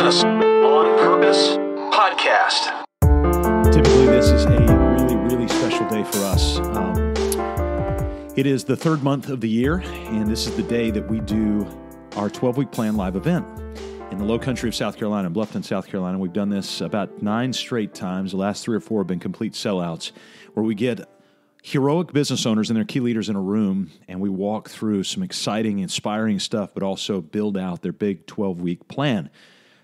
Business on Purpose podcast. Typically, this is a really, really special day for us. It is the third month of the year, and this is the day that we do our 12-week plan live event in the low country of South Carolina, in Bluffton, South Carolina. We've done this about 9 straight times. The last 3 or 4 have been complete sellouts, where we get heroic business owners and their key leaders in a room, and we walk through some exciting, inspiring stuff, but also build out their big 12-week plan.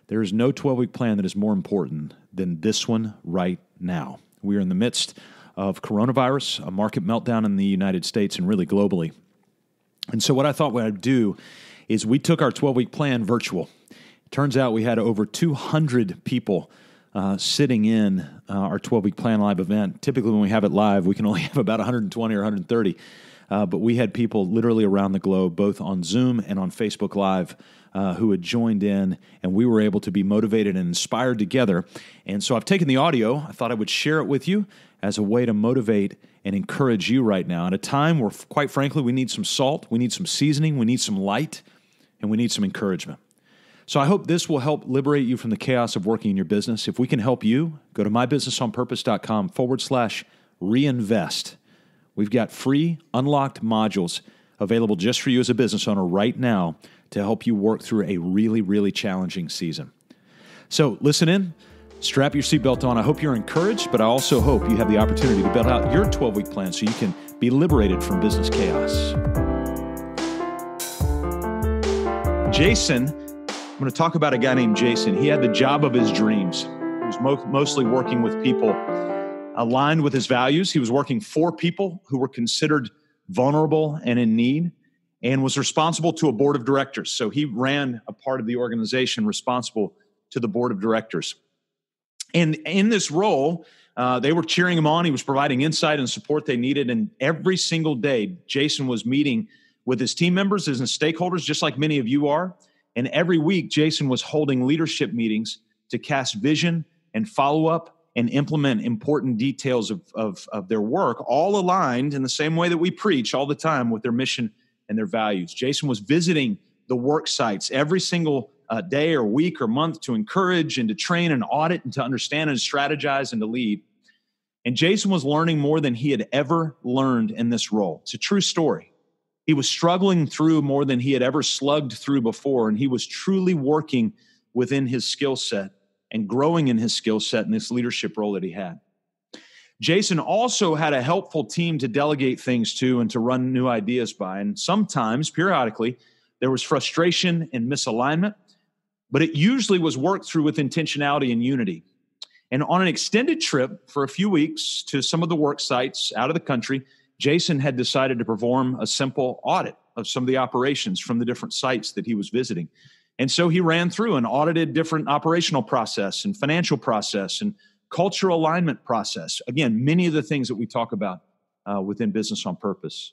There is no 12-week plan that is more important than this one right now. We are in the midst of coronavirus, a market meltdown in the United States and really globally. And so what I thought what I'd do is we took our 12-week plan virtual. It turns out we had over 200 people sitting in our 12-week plan live event. Typically, when we have it live, we can only have about 120 or 130. But we had people literally around the globe, both on Zoom and on Facebook Live, who had joined in, and we were able to be motivated and inspired together. And so I've taken the audio. I thought I would share it with you as a way to motivate and encourage you right now at a time where, quite frankly, we need some salt, we need some seasoning, we need some light, and we need some encouragement. So I hope this will help liberate you from the chaos of working in your business. If we can help you, go to mybusinessonpurpose.com/reinvest. We've got free, unlocked modules available just for you as a business owner right now to help you work through a really, really challenging season. So listen in, strap your seatbelt on. I hope you're encouraged, but I also hope you have the opportunity to build out your 12-week plan so you can be liberated from business chaos. Jason, I'm going to talk about a guy named Jason. He had the job of his dreams. He was mostly working with people aligned with his values. He was working for people who were considered vulnerable and in need, and was responsible to a board of directors. So he ran a part of the organization responsible to the board of directors. And in this role, they were cheering him on. He was providing insight and support they needed. And every single day, Jason was meeting with his team members, his stakeholders, just like many of you are. And every week, Jason was holding leadership meetings to cast vision and follow up and implement important details of their work, all aligned in the same way that we preach all the time with their mission and their values. Jason was visiting the work sites every single day or week or month to encourage and to train and audit and to understand and strategize and to lead. And Jason was learning more than he had ever learned in this role. It's a true story. He was struggling through more than he had ever slugged through before, and he was truly working within his skill set and growing in his skill set in this leadership role that he had. Jason also had a helpful team to delegate things to and to run new ideas by. And sometimes, periodically, there was frustration and misalignment, but it usually was worked through with intentionality and unity. And on an extended trip for a few weeks to some of the work sites out of the country, Jason had decided to perform a simple audit of some of the operations from the different sites that he was visiting. And so he ran through and audited different operational process and financial process and cultural alignment process. Again, many of the things that we talk about within Business on Purpose.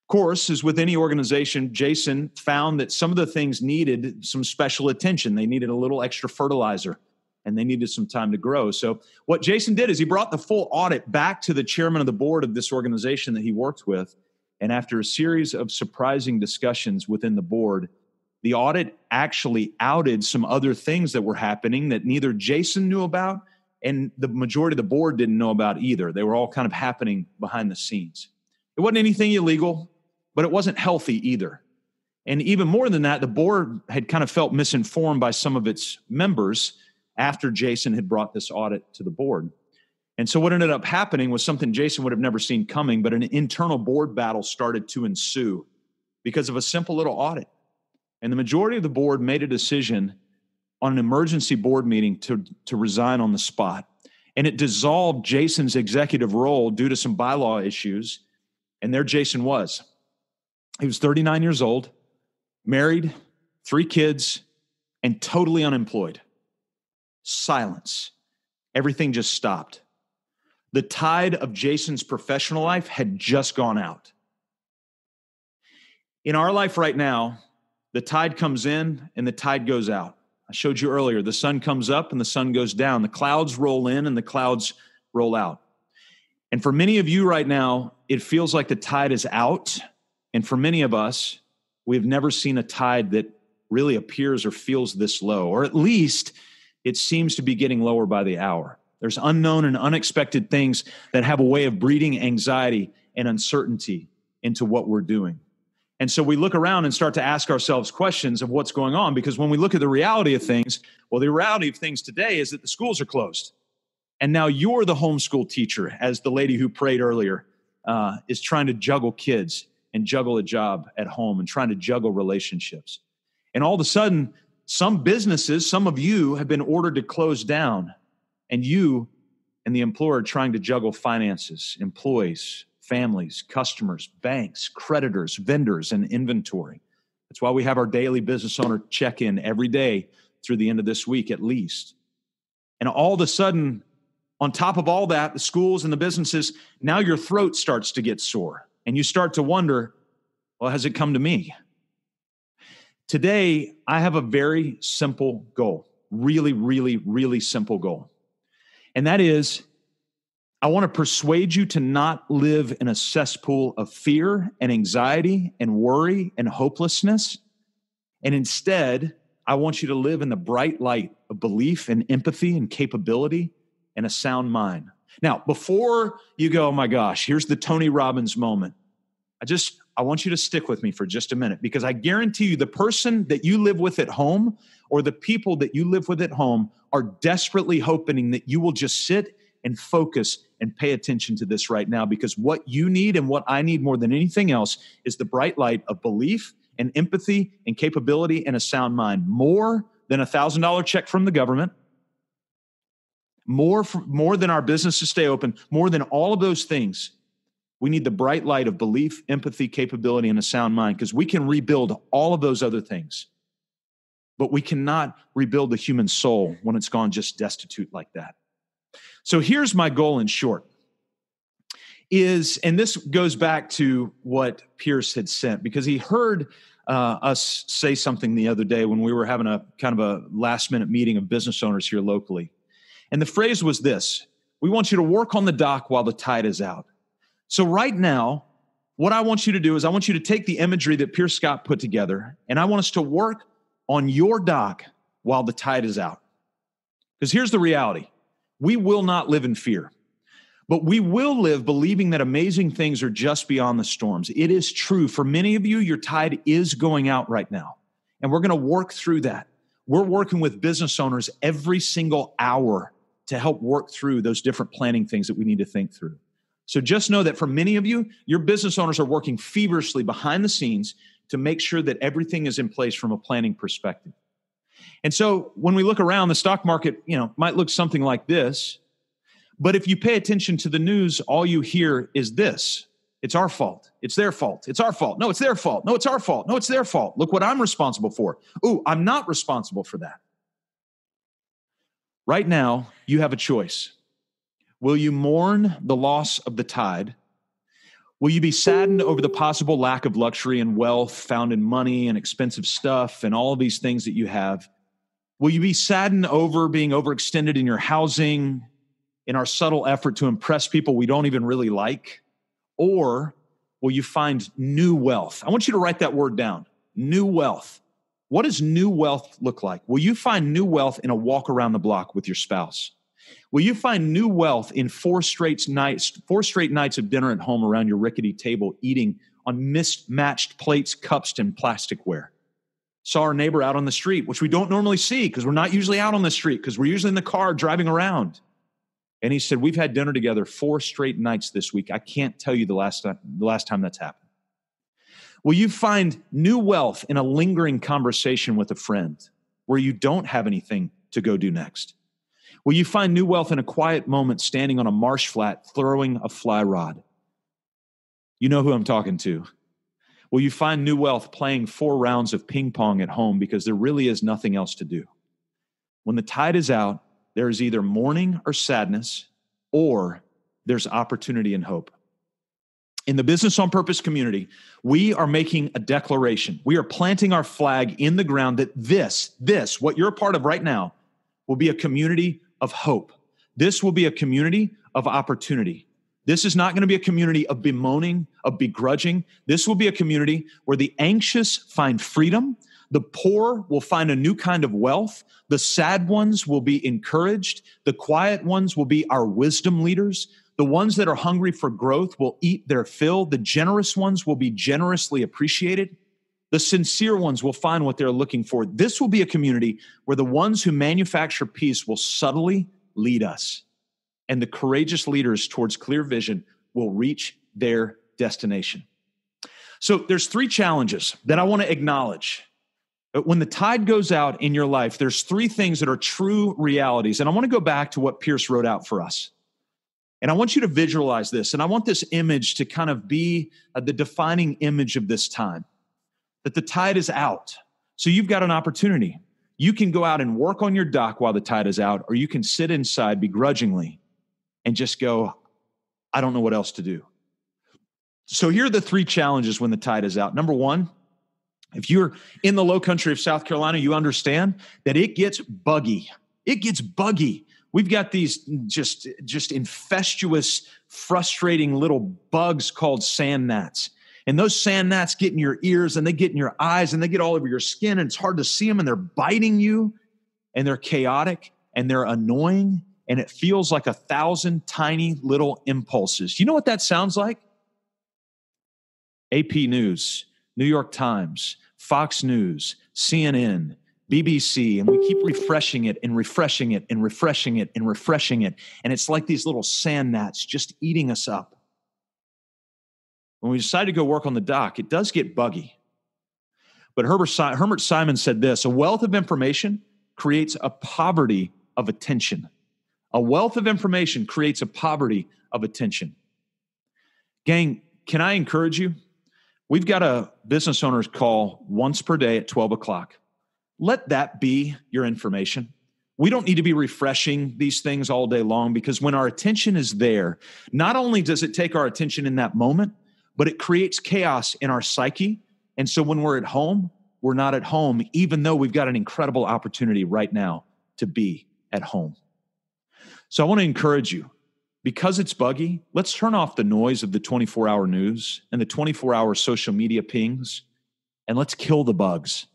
Of course, as with any organization, Jason found that some of the things needed some special attention. They needed a little extra fertilizer, and they needed some time to grow. So what Jason did is he brought the full audit back to the chairman of the board of this organization that he worked with. And after a series of surprising discussions within the board, the audit actually outed some other things that were happening that neither Jason knew about and the majority of the board didn't know about either. They were all kind of happening behind the scenes. It wasn't anything illegal, but it wasn't healthy either. And even more than that, the board had kind of felt misinformed by some of its members after Jason had brought this audit to the board. And so what ended up happening was something Jason would have never seen coming, but an internal board battle started to ensue because of a simple little audit. And the majority of the board made a decision on an emergency board meeting to resign on the spot. And it dissolved Jason's executive role due to some bylaw issues. And there Jason was. He was 39 years old, married, 3 kids, and totally unemployed. Silence. Everything just stopped. The tide of Jason's professional life had just gone out. In our life right now, the tide comes in and the tide goes out. I showed you earlier, the sun comes up and the sun goes down. The clouds roll in and the clouds roll out. And for many of you right now, it feels like the tide is out. And for many of us, we've never seen a tide that really appears or feels this low, or at least it seems to be getting lower by the hour. There's unknown and unexpected things that have a way of breeding anxiety and uncertainty into what we're doing. And so we look around and start to ask ourselves questions of what's going on, because when we look at the reality of things, well, the reality of things today is that the schools are closed. And now you're the homeschool teacher, as the lady who prayed earlier is trying to juggle kids and juggle a job at home and trying to juggle relationships. And all of a sudden, some businesses, some of you have been ordered to close down, and you and the employer are trying to juggle finances, employees, families, customers, banks, creditors, vendors, and inventory. That's why we have our daily business owner check-in every day through the end of this week at least. And all of a sudden, on top of all that, the schools and the businesses, now your throat starts to get sore. And you start to wonder, well, has it come to me? Today, I have a very simple goal, really, really, really simple goal. And that is, I want to persuade you to not live in a cesspool of fear and anxiety and worry and hopelessness. And instead, I want you to live in the bright light of belief and empathy and capability and a sound mind. Now, before you go, oh my gosh, here's the Tony Robbins moment. I want you to stick with me for just a minute, because I guarantee you the person that you live with at home or the people that you live with at home are desperately hoping that you will just sit and focus and pay attention to this right now, because what you need and what I need more than anything else is the bright light of belief and empathy and capability and a sound mind, more than a $1,000 check from the government, more than our business to stay open, more than all of those things. We need the bright light of belief, empathy, capability, and a sound mind, because we can rebuild all of those other things. But we cannot rebuild the human soul when it's gone just destitute like that. So here's my goal in short, and this goes back to what Pierce had sent, because he heard us say something the other day when we were having a kind of a last minute meeting of business owners here locally. And the phrase was this: we want you to work on the dock while the tide is out. So right now, what I want you to do is I want you to take the imagery that Pierce Scott put together, and I want us to work on your dock while the tide is out. Because here's the reality. We will not live in fear, but we will live believing that amazing things are just beyond the storms. It is true. For many of you, your tide is going out right now, and we're going to work through that. We're working with business owners every single hour to help work through those different planning things that we need to think through. So just know that for many of you, your business owners are working feverishly behind the scenes to make sure that everything is in place from a planning perspective. And so when we look around, the stock market, might look something like this. But if you pay attention to the news, all you hear is this: it's our fault. It's their fault. It's our fault. No, it's their fault. No, it's our fault. No, it's their fault. Look what I'm responsible for. Ooh, I'm not responsible for that. Right now, you have a choice. Will you mourn the loss of the tide? Will you be saddened over the possible lack of luxury and wealth found in money and expensive stuff and all of these things that you have? Will you be saddened over being overextended in your housing, in our subtle effort to impress people we don't even really like? Or will you find new wealth? I want you to write that word down. New wealth. What does new wealth look like? Will you find new wealth in a walk around the block with your spouse? Will you find new wealth in four straight nights of dinner at home around your rickety table, eating on mismatched plates, cups, and plasticware? Saw our neighbor out on the street, which we don't normally see because we're not usually out on the street, because we're usually in the car driving around. And he said, we've had dinner together 4 straight nights this week. I can't tell you the last time that's happened. Will you find new wealth in a lingering conversation with a friend where you don't have anything to go do next? Will you find new wealth in a quiet moment standing on a marsh flat throwing a fly rod? You know who I'm talking to. Will you find new wealth playing 4 rounds of ping pong at home because there really is nothing else to do? When the tide is out, there is either mourning or sadness, or there's opportunity and hope. In the Business on Purpose community, we are making a declaration. We are planting our flag in the ground that this, what you're a part of right now, will be a community of hope. This will be a community of opportunity. This is not going to be a community of bemoaning, of begrudging. This will be a community where the anxious find freedom, The poor will find a new kind of wealth. The sad ones will be encouraged. The quiet ones will be our wisdom leaders. The ones that are hungry for growth will eat their fill. The generous ones will be generously appreciated. The sincere ones will find what they're looking for. This will be a community where the ones who manufacture peace will subtly lead us. And the courageous leaders towards clear vision will reach their destination. So there's 3 challenges that I want to acknowledge. But when the tide goes out in your life, there's 3 things that are true realities. And I want to go back to what Pierce wrote out for us. And I want you to visualize this. And I want this image to kind of be the defining image of this time. That the tide is out. So you've got an opportunity. You can go out and work on your dock while the tide is out, or you can sit inside begrudgingly and just go, I don't know what else to do. So here are the 3 challenges when the tide is out. Number 1, if you're in the low country of South Carolina, you understand that it gets buggy. It gets buggy. We've got these just infestuous, frustrating little bugs called sand gnats. And those sand gnats get in your ears and they get in your eyes and they get all over your skin and it's hard to see them and they're biting you and they're chaotic and they're annoying and it feels like 1,000 tiny little impulses. You know what that sounds like? AP News, New York Times, Fox News, CNN, BBC, and we keep refreshing it and refreshing it and refreshing it and refreshing it. And it's like these little sand gnats just eating us up. When we decide to go work on the dock, it does get buggy. But Herbert Simon said this, a wealth of information creates a poverty of attention. A wealth of information creates a poverty of attention. Gang, can I encourage you? We've got a business owner's call once per day at 12 o'clock. Let that be your information. We don't need to be refreshing these things all day long because when our attention is there, not only does it take our attention in that moment, but it creates chaos in our psyche. And so when we're at home, we're not at home, even though we've got an incredible opportunity right now to be at home. So I want to encourage you, because it's buggy, let's turn off the noise of the 24-hour news and the 24-hour social media pings, and let's kill the bugs.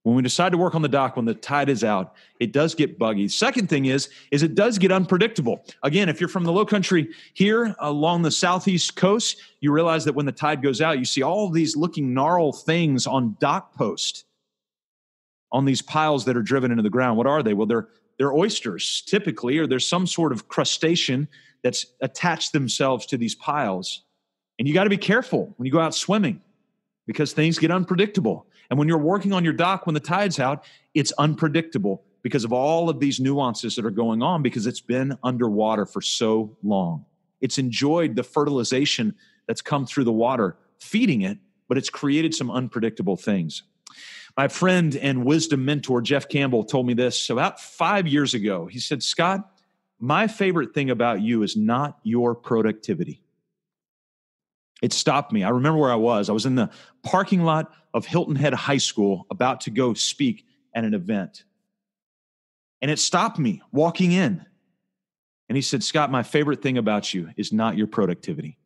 When we decide to work on the dock, when the tide is out, it does get buggy. Second thing is it does get unpredictable. Again, if you're from the low country here along the southeast coast, you realize that when the tide goes out, you see all these looking gnarled things on dock post, on these piles that are driven into the ground. What are they? Well, they're oysters, typically, or there's some sort of crustacean that's attached themselves to these piles. And you got to be careful when you go out swimming because things get unpredictable. And when you're working on your dock, when the tide's out, it's unpredictable because of all of these nuances that are going on because it's been underwater for so long. It's enjoyed the fertilization that's come through the water, feeding it, but it's created some unpredictable things. My friend and wisdom mentor, Jeff Campbell, told me this about 5 years ago. He said, Scott, my favorite thing about you is not your productivity. It stopped me. I remember where I was. I was in the parking lot of Hilton Head High School about to go speak at an event. And it stopped me walking in. And he said, Scott, my favorite thing about you is not your productivity.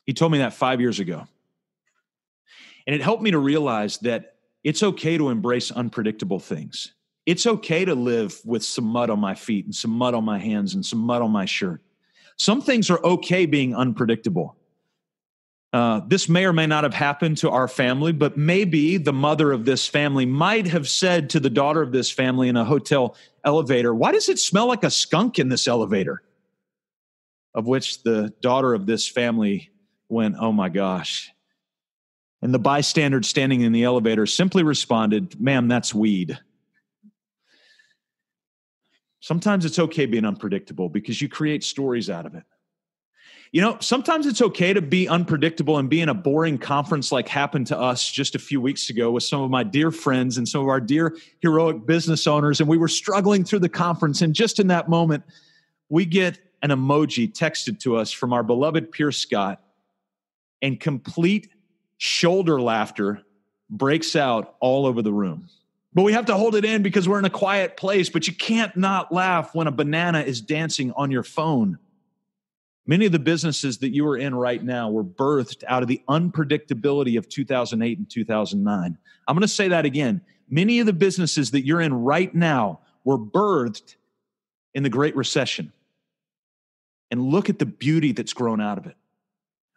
He told me that 5 years ago. And it helped me to realize that it's okay to embrace unpredictable things. It's okay to live with some mud on my feet and some mud on my hands and some mud on my shirt. Some things are okay being unpredictable. This may or may not have happened to our family, but maybe the mother of this family might have said to the daughter of this family in a hotel elevator, why does it smell like a skunk in this elevator? Of which the daughter of this family went, oh my gosh. And the bystander standing in the elevator simply responded, ma'am, that's weed. Sometimes it's okay being unpredictable because you create stories out of it. You know, sometimes it's okay to be unpredictable and be in a boring conference like happened to us just a few weeks ago with some of my dear friends and some of our dear heroic business owners. And we were struggling through the conference. And just in that moment, we get an emoji texted to us from our beloved Pierce Scott, and complete shoulder laughter breaks out all over the room. But we have to hold it in because we're in a quiet place, but you can't not laugh when a banana is dancing on your phone. Many of the businesses that you are in right now were birthed out of the unpredictability of 2008 and 2009. I'm going to say that again. Many of the businesses that you're in right now were birthed in the Great Recession. And look at the beauty that's grown out of it.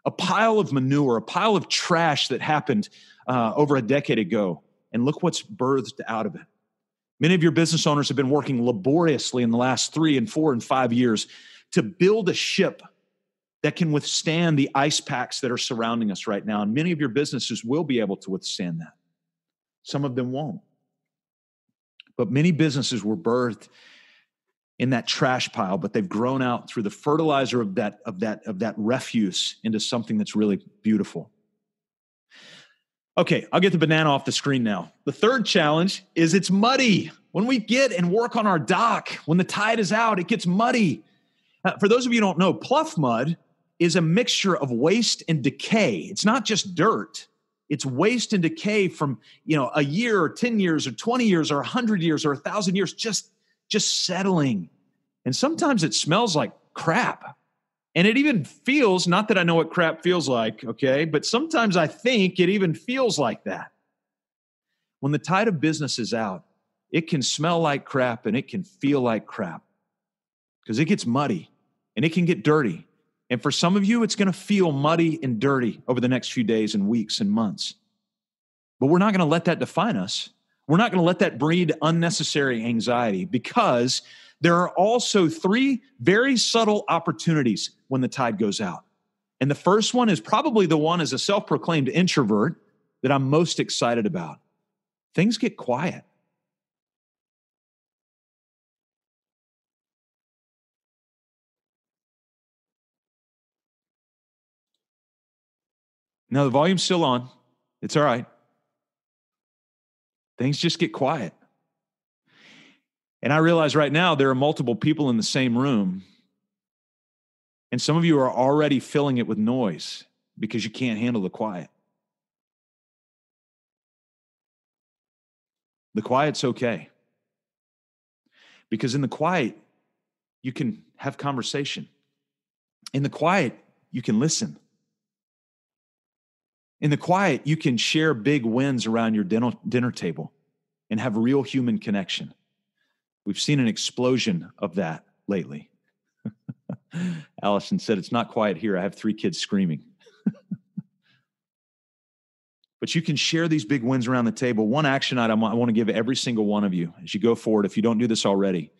A pile of manure, a pile of trash that happened over a decade ago. And look what's birthed out of it. Many of your business owners have been working laboriously in the last 3 and 4 and 5 years to build a ship that can withstand the ice packs that are surrounding us right now. And many of your businesses will be able to withstand that. Some of them won't. But many businesses were birthed in that trash pile, but they've grown out through the fertilizer of that refuse into something that's really beautiful. Okay, I'll get the banana off the screen now. The third challenge is it's muddy. When we get and work on our dock, when the tide is out, it gets muddy. For those of you who don't know, pluff mud is a mixture of waste and decay. It's not just dirt. It's waste and decay from, a year or 10 years or 20 years or 100 years or 1,000 years just settling. And sometimes it smells like crap. And it even feels, not that I know what crap feels like, okay, but sometimes I think it even feels like that. When the tide of business is out, it can smell like crap and it can feel like crap because it gets muddy and it can get dirty. And for some of you, it's going to feel muddy and dirty over the next few days and weeks and months. But we're not going to let that define us. We're not going to let that breed unnecessary anxiety because there are also 3 very subtle opportunities when the tide goes out. And the first one is probably the one as a self-proclaimed introvert that I'm most excited about. Things get quiet. Now, the volume's still on. It's all right. Things just get quiet. And I realize right now there are multiple people in the same room. And some of you are already filling it with noise because you can't handle the quiet. The quiet's okay. Because in the quiet, you can have conversation. In the quiet, you can listen. In the quiet, you can share big wins around your dinner table and have real human connection. We've seen an explosion of that lately. Allison said, it's not quiet here. I have 3 kids screaming. But you can share these big wins around the table. One action item I want to give every single one of you as you go forward, if you don't do this already,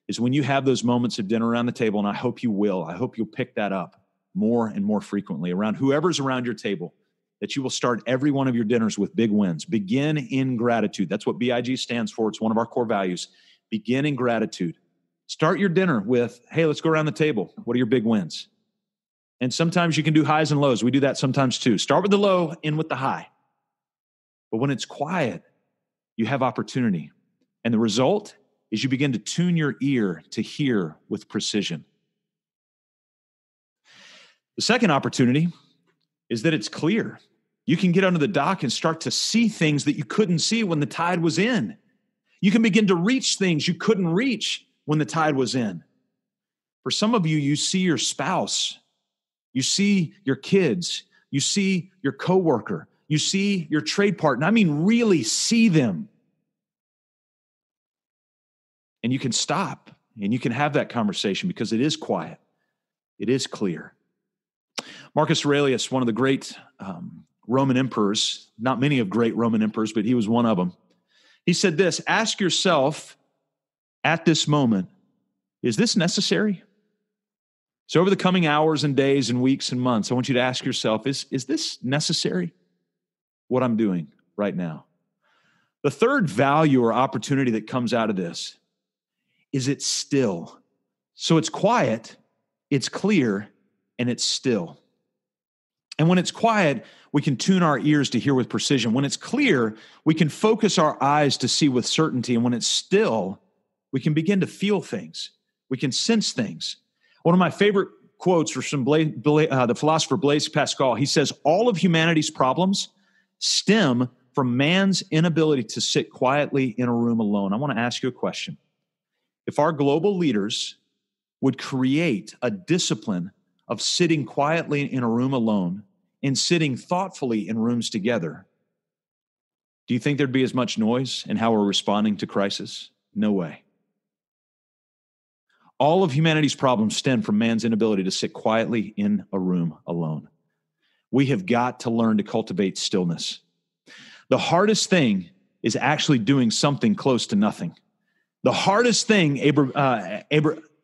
is when you have those moments of dinner around the table, and I hope you will, I hope you'll pick that up more and more frequently around whoever's around your table, that you will start every one of your dinners with big wins. Begin in gratitude. That's what BIG stands for. It's one of our core values. Begin in gratitude. Start your dinner with, hey, let's go around the table. What are your big wins? And sometimes you can do highs and lows. We do that sometimes too. Start with the low, end with the high. But when it's quiet, you have opportunity. And the result is you begin to tune your ear to hear with precision. The second opportunity is that it's clear. You can get under the dock and start to see things that you couldn't see when the tide was in. You can begin to reach things you couldn't reach when the tide was in. For some of you, you see your spouse, you see your kids, you see your coworker, you see your trade partner. I mean, really see them. And you can stop and you can have that conversation because it is quiet. It is clear. Marcus Aurelius, one of the great Roman emperors, not many of great Roman emperors, but he was one of them. He said this, ask yourself at this moment, is this necessary? So over the coming hours and days and weeks and months, I want you to ask yourself, is this necessary? What I'm doing right now. The third value or opportunity that comes out of this is it's still. So it's quiet, it's clear, and it's still. And when it's quiet, we can tune our ears to hear with precision. When it's clear, we can focus our eyes to see with certainty. And when it's still, we can begin to feel things. We can sense things. One of my favorite quotes are from the philosopher Blaise Pascal. He says, all of humanity's problems stem from man's inability to sit quietly in a room alone. I want to ask you a question. If our global leaders would create a discipline of sitting quietly in a room alone and sitting thoughtfully in rooms together, do you think there'd be as much noise in how we're responding to crisis? No way. All of humanity's problems stem from man's inability to sit quietly in a room alone. We have got to learn to cultivate stillness. The hardest thing is actually doing something close to nothing. The hardest thing,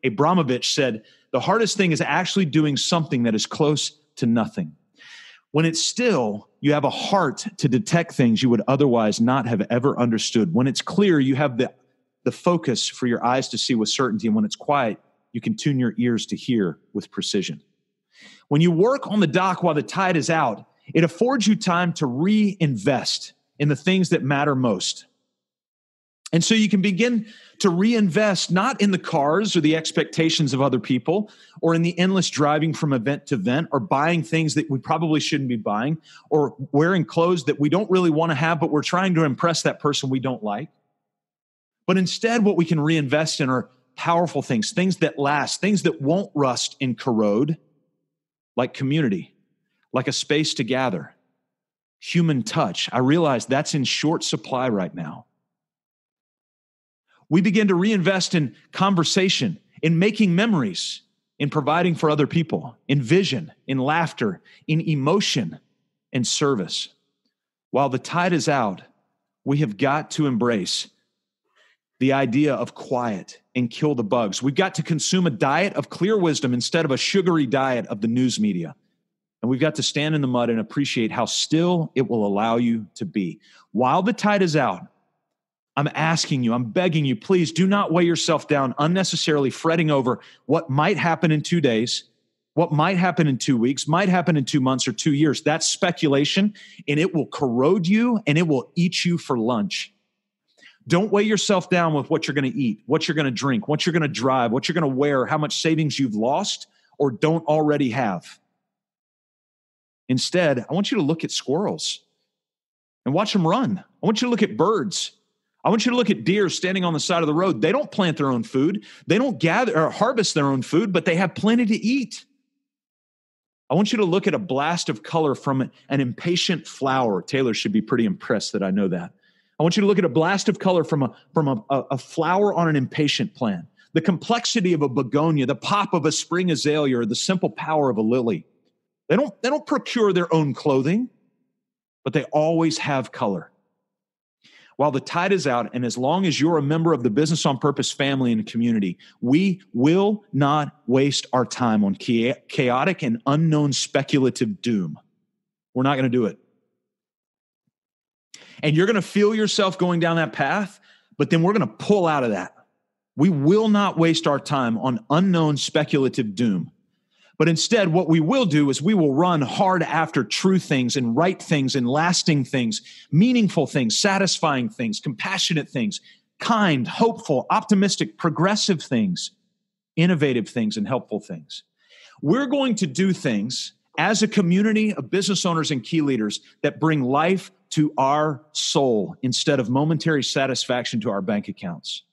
Abramovich said, the hardest thing is actually doing something that is close to nothing. When it's still, you have a heart to detect things you would otherwise not have ever understood. When it's clear, you have the focus for your eyes to see with certainty. And when it's quiet, you can tune your ears to hear with precision. When you work on the dock while the tide is out, it affords you time to reinvest in the things that matter most. And so you can begin to reinvest not in the cars or the expectations of other people or in the endless driving from event to event or buying things that we probably shouldn't be buying or wearing clothes that we don't really want to have, but we're trying to impress that person we don't like. But instead, what we can reinvest in are powerful things, things that last, things that won't rust and corrode, like community, like a space to gather, human touch. I realize that's in short supply right now. We begin to reinvest in conversation, in making memories, in providing for other people, in vision, in laughter, in emotion, and service. While the tide is out, we have got to embrace the idea of quiet and kill the bugs. We've got to consume a diet of clear wisdom instead of a sugary diet of the news media. And we've got to stand in the mud and appreciate how still it will allow you to be. While the tide is out, I'm asking you, I'm begging you, please do not weigh yourself down unnecessarily fretting over what might happen in 2 days, what might happen in 2 weeks, might happen in 2 months or 2 years. That's speculation, and it will corrode you and it will eat you for lunch. Don't weigh yourself down with what you're going to eat, what you're going to drink, what you're going to drive, what you're going to wear, how much savings you've lost or don't already have. Instead, I want you to look at squirrels and watch them run. I want you to look at birds. I want you to look at deer standing on the side of the road. They don't plant their own food. They don't gather or harvest their own food, but they have plenty to eat. I want you to look at a blast of color from an impatient flower. Taylor should be pretty impressed that I know that. I want you to look at a blast of color from a flower on an impatient plant. The complexity of a begonia, the pop of a spring azalea, or the simple power of a lily. They don't procure their own clothing, but they always have color. While the tide is out, and as long as you're a member of the Business on Purpose family and community, we will not waste our time on chaotic and unknown speculative doom. We're not going to do it. And you're going to feel yourself going down that path, but then we're going to pull out of that. We will not waste our time on unknown speculative doom. But instead, what we will do is we will run hard after true things and right things and lasting things, meaningful things, satisfying things, compassionate things, kind, hopeful, optimistic, progressive things, innovative things, and helpful things. We're going to do things as a community of business owners and key leaders that bring life to our soul instead of momentary satisfaction to our bank accounts.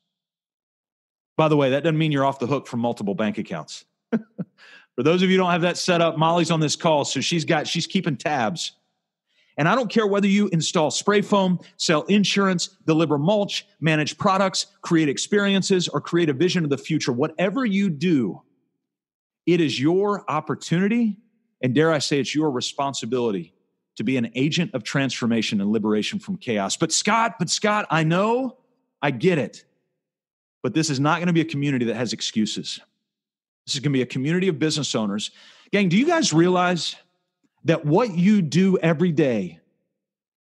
By the way, that doesn't mean you're off the hook from multiple bank accounts. For those of you who don't have that set up, Molly's on this call, so she's keeping tabs. And I don't care whether you install spray foam, sell insurance, deliver mulch, manage products, create experiences, or create a vision of the future. Whatever you do, it is your opportunity, and dare I say it's your responsibility to be an agent of transformation and liberation from chaos. But Scott, I know, I get it. But this is not going to be a community that has excuses. This is going to be a community of business owners. Gang, do you guys realize that what you do every day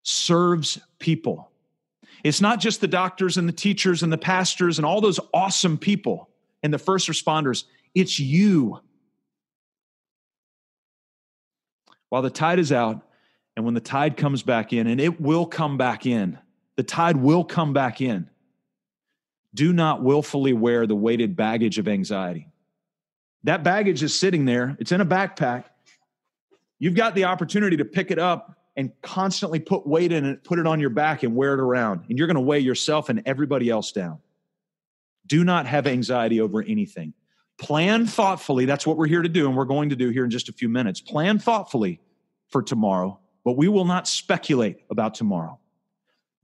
serves people? It's not just the doctors and the teachers and the pastors and all those awesome people and the first responders. It's you. While the tide is out, and when the tide comes back in, and it will come back in, the tide will come back in. Do not willfully wear the weighted baggage of anxiety. That baggage is sitting there. It's in a backpack. You've got the opportunity to pick it up and constantly put weight in it, put it on your back and wear it around. And you're going to weigh yourself and everybody else down. Do not have anxiety over anything. Plan thoughtfully. That's what we're here to do, and we're going to do here in just a few minutes. Plan thoughtfully for tomorrow, but we will not speculate about tomorrow.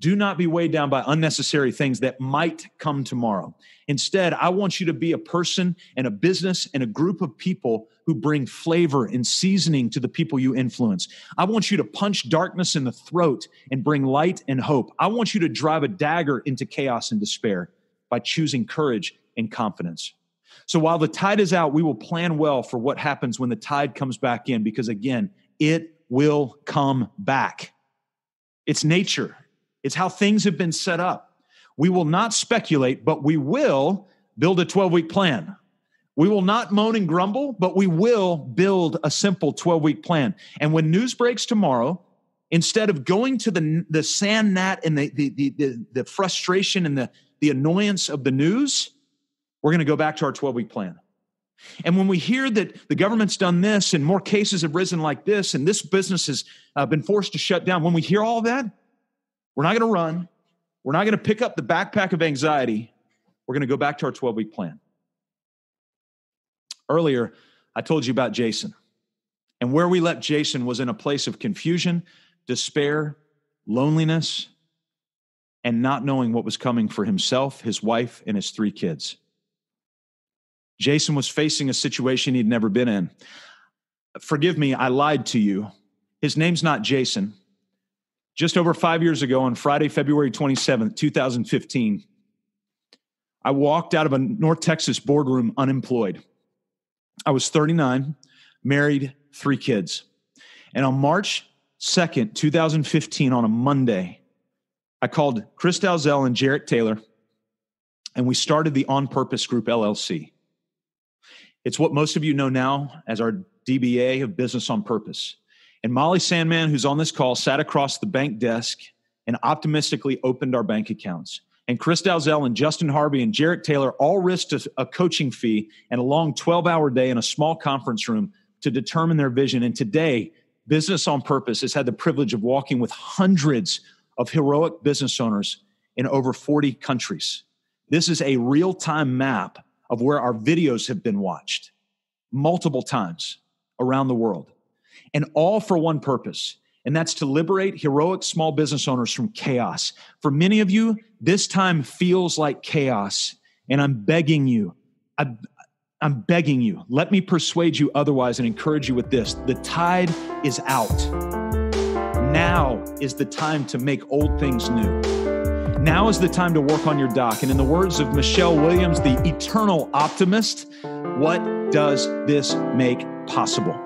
Do not be weighed down by unnecessary things that might come tomorrow. Instead, I want you to be a person and a business and a group of people who bring flavor and seasoning to the people you influence. I want you to punch darkness in the throat and bring light and hope. I want you to drive a dagger into chaos and despair by choosing courage and confidence. So while the tide is out, we will plan well for what happens when the tide comes back in, because again, it will come back. It's nature. It's how things have been set up. We will not speculate, but we will build a 12-week plan. We will not moan and grumble, but we will build a simple 12-week plan. And when news breaks tomorrow, instead of going to the sand gnat and the frustration and the annoyance of the news, we're going to go back to our 12-week plan. And when we hear that the government's done this and more cases have risen like this and this business has been forced to shut down, when we hear all that, we're not going to run. We're not going to pick up the backpack of anxiety. We're going to go back to our 12-week plan. Earlier, I told you about Jason. And where we left Jason was in a place of confusion, despair, loneliness, and not knowing what was coming for himself, his wife, and his 3 kids. Jason was facing a situation he'd never been in. Forgive me, I lied to you. His name's not Jason. Just over 5 years ago, on Friday, February 27th, 2015, I walked out of a North Texas boardroom unemployed. I was 39, married, 3 kids. And on March 2nd, 2015, on a Monday, I called Chris Dalzell and Jarrett Taylor, and we started the On Purpose Group, LLC. It's what most of you know now as our DBA of Business on Purpose. And Molly Sandman, who's on this call, sat across the bank desk and optimistically opened our bank accounts. And Chris Dalzell and Justin Harvey and Jarrett Taylor all risked a coaching fee and a long 12-hour day in a small conference room to determine their vision. And today, Business on Purpose has had the privilege of walking with hundreds of heroic business owners in over 40 countries. This is a real-time map of where our videos have been watched multiple times around the world. And all for one purpose, and that's to liberate heroic small business owners from chaos. For many of you, this time feels like chaos, and I'm begging you, I'm begging you, let me persuade you otherwise and encourage you with this. The tide is out. Now is the time to make old things new. Now is the time to work on your dock. And in the words of Michelle Williams, the eternal optimist, what does this make possible?